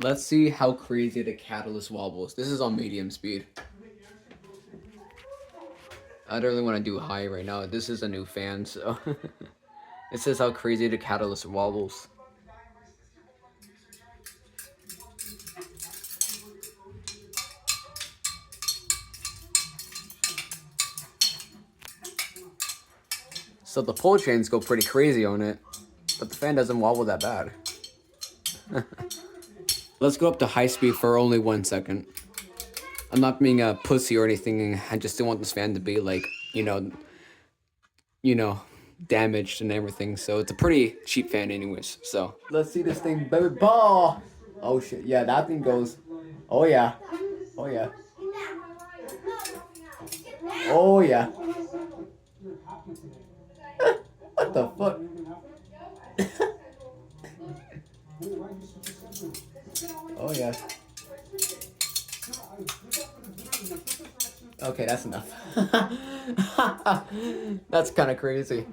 Let's see how crazy the catalyst wobbles. This is on medium speed. I don't really want to do high right now. This is a new fan, so it says how crazy the catalyst wobbles. So the pull chains go pretty crazy on it, but the fan doesn't wobble that bad. Let's go up to high speed for only 1 second. I'm not being a pussy or anything. I just don't want this fan to be like, damaged and everything. So it's a pretty cheap fan anyways. So let's see this thing, baby ball. Oh shit, yeah, that thing goes. Oh yeah, oh yeah, oh yeah. What the fuck? Oh yeah. Okay, that's enough. That's kind of crazy.